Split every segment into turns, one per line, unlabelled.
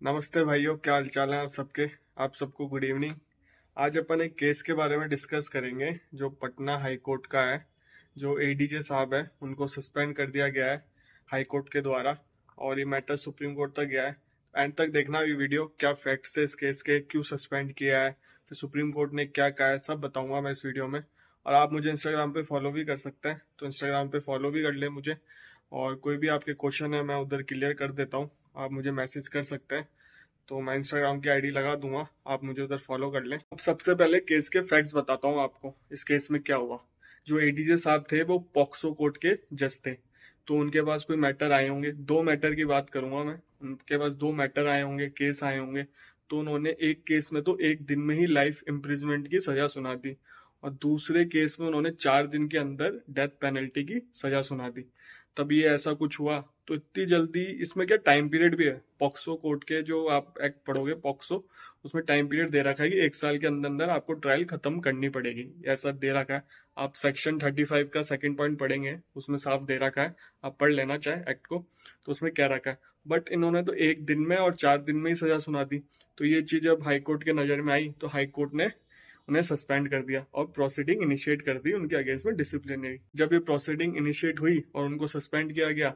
नमस्ते भाइयों, क्या हाल चाल है आप सबके। आप सबको गुड इवनिंग। आज अपन एक केस के बारे में डिस्कस करेंगे जो पटना हाई कोर्ट का है। जो एडीजे साहब है उनको सस्पेंड कर दिया गया है हाई कोर्ट के द्वारा, और ये मैटर सुप्रीम कोर्ट तक गया है। एंड तक देखना ये वीडियो, क्या फैक्ट्स है इस केस के, क्यों सस्पेंड किया है, फिर सुप्रीम कोर्ट ने क्या कहा है, सब बताऊंगा मैं इस वीडियो में। और आप मुझे इंस्टाग्राम पे फॉलो भी कर सकते हैं, तो इंस्टाग्राम पे फॉलो भी कर ले मुझे। और कोई भी आपके क्वेश्चन है मैं उधर क्लियर कर देता हूँ, आप मुझे मैसेज कर सकते हैं। तो मैं इंस्टाग्राम की आईडी लगा दूंगा, आप मुझे उधर फॉलो कर लें। अब सबसे पहले केस के फैक्ट्स बताता हूँ आपको, इस केस में क्या हुआ। जो एडीजे साहब थे वो पॉक्सो कोर्ट के जज थे। तो उनके पास कोई मैटर आए होंगे, दो मैटर की बात करूंगा मैं। उनके पास दो मैटर आए होंगे, केस आए होंगे। तो उन्होंने एक केस में तो एक दिन में ही लाइफ इम्प्रिजमेंट की सजा सुना दी, और दूसरे केस में उन्होंने 4 दिन के अंदर डेथ पेनल्टी की सजा सुना दी। तब ये ऐसा कुछ हुआ। तो इतनी जल्दी इसमें क्या टाइम पीरियड भी है, पॉक्सो कोर्ट के जो आप एक्ट पढ़ोगे पॉक्सो, उसमें टाइम पीरियड दे रखा है कि 1 साल के अंदर अंदर आपको ट्रायल खत्म करनी पड़ेगी, ऐसा दे रखा है। आप सेक्शन 35 का सेकंड पॉइंट पढ़ेंगे, उसमें साफ दे रखा है, आप पढ़ लेना चाहे एक्ट को। तो उसमें क्या रखा है, बट इन्होंने तो एक दिन में और 4 दिन में ही सजा सुना दी। तो ये चीज जब हाई कोर्ट के नजर में आई तो हाई कोर्ट ने उन्हें सस्पेंड कर दिया और प्रोसीडिंग इनिशिएट कर दी उनके अगेंस्ट में, डिसिप्लिनरी। जब ये प्रोसीडिंग इनिशिएट हुई और उनको सस्पेंड किया गया,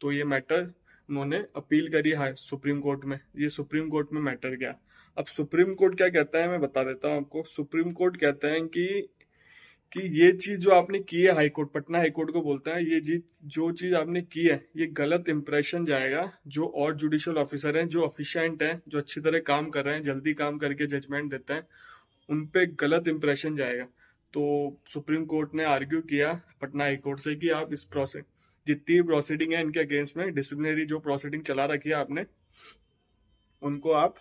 तो ये मैटर उन्होंने अपील करी है सुप्रीम कोर्ट में। ये सुप्रीम कोर्ट में मैटर गया। अब सुप्रीम कोर्ट क्या कहता है मैं बता देता हूँ आपको। सुप्रीम कोर्ट कहता है कि ये चीज जो आपने की है, high court, Patna high court को बोलता है, ये चीज जो चीज आपने की है ये गलत इंप्रेशन जाएगा जो और जुडिशियल ऑफिसर हैं, जो ऑफिशिएंट हैं, जो अच्छी तरह काम कर रहे हैं, जल्दी काम करके जजमेंट देते हैं, उन पे गलत इंप्रेशन जाएगा। तो सुप्रीम कोर्ट ने आर्ग्यू किया पटना हाई कोर्ट से कि आप इस प्रोसेस, जितनी प्रोसीडिंग है इनके अगेंस्ट में, डिसिप्लिनरी जो प्रोसीडिंग चला रखी है आपने, उनको आप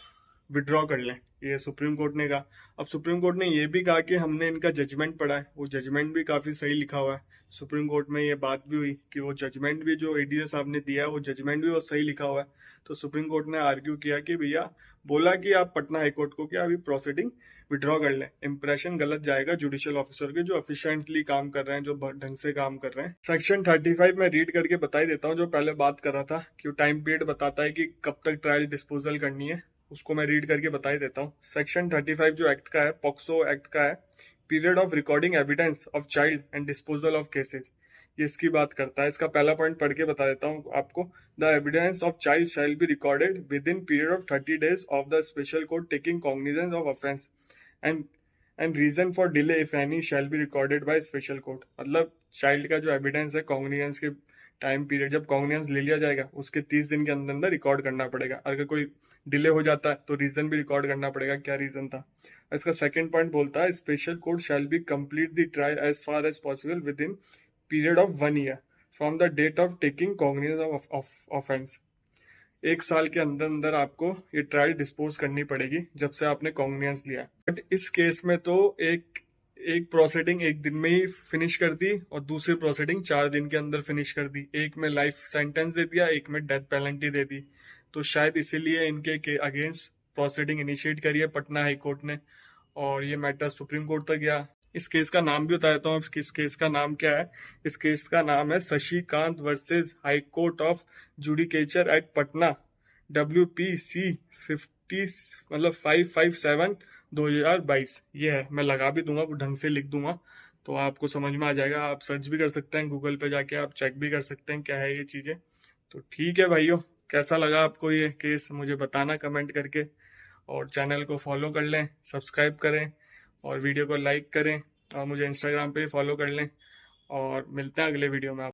विड्रॉ कर लें, ये सुप्रीम कोर्ट ने कहा। अब सुप्रीम कोर्ट ने ये भी कहा कि हमने इनका जजमेंट पढ़ा है, वो जजमेंट भी काफी सही लिखा हुआ है। सुप्रीम कोर्ट में ये बात भी हुई कि वो जजमेंट भी जो एडीजे साहब ने दिया है वो जजमेंट भी बहुत सही लिखा हुआ है। तो सुप्रीम कोर्ट ने आर्ग्यू किया कि भैया, बोला कि आप पटना हाई कोर्ट को कि अभी प्रोसीडिंग विड्रॉ कर लें, इंप्रेशन गलत जाएगा जुडिशियल ऑफिसर के जो एफिशिएंटली काम कर रहे हैं, जो ढंग से काम कर रहे हैं। सेक्शन 35 में रीड करके बता ही देता हूँ, जो पहले बात कर रहा था कि टाइम पीरियड बताता है कि कब तक ट्रायल डिस्पोजल करनी है, उसको मैं रीड करके बता ही देता हूँ। सेक्शन 35 जो एक्ट का है, पॉक्सो एक्ट का है, period of recording evidence of child and disposal of cases, ये इसकी बात करता है। इसका पहला पॉइंट पढ़ के बता देता हूँ आपको। The evidence of child shall be recorded within period of 30 days of the special court taking cognizance of offence and and reason for delay if any shall be recorded by special court. मतलब child का जो evidence है cognizance के time period, जब cognizance ले लिया जाएगा उसके 30 दिन के अंदर अंदर रिकॉर्ड करना पड़ेगा। अगर कोई डिले हो जाता है तो रीजन भी रिकॉर्ड करना पड़ेगा, क्या रीजन था। इसका सेकंड पॉइंट बोलता है special court shall be complete the trial as far as possible within period of 1 year from the date of taking cognizance of offence. 1 साल के अंदर अंदर आपको ये ट्रायल डिस्पोज करनी पड़ेगी जब से आपने कॉग्निजेंस लिया। बट इस केस में तो एक एक प्रोसीडिंग एक दिन में ही फिनिश कर दी और दूसरी प्रोसीडिंग 4 दिन के अंदर फिनिश कर दी। एक में लाइफ सेंटेंस दे दिया, एक में डेथ पेनल्टी दे दी। तो शायद इसीलिए इनके अगेंस्ट प्रोसीडिंग इनिशिएट करी है पटना हाई कोर्ट ने, और ये मैटर सुप्रीम कोर्ट तक गया। इस केस का नाम भी बता देता हूँ, इस केस का नाम क्या है। इस केस का नाम है Shashikant versus high court of judicature at Patna, WPC 50, मतलब 557/2022। ये है, मैं लगा भी दूंगा, ढंग से लिख दूंगा तो आपको समझ में आ जाएगा। आप सर्च भी कर सकते हैं गूगल पे जाके, आप चेक भी कर सकते हैं क्या है ये चीजें। तो ठीक है भाइयों, कैसा लगा आपको ये केस मुझे बताना कमेंट करके, और चैनल को फॉलो कर लें, सब्सक्राइब करें, और वीडियो को लाइक करें, और मुझे इंस्टाग्राम पे फॉलो कर लें। और मिलते हैं अगले वीडियो में।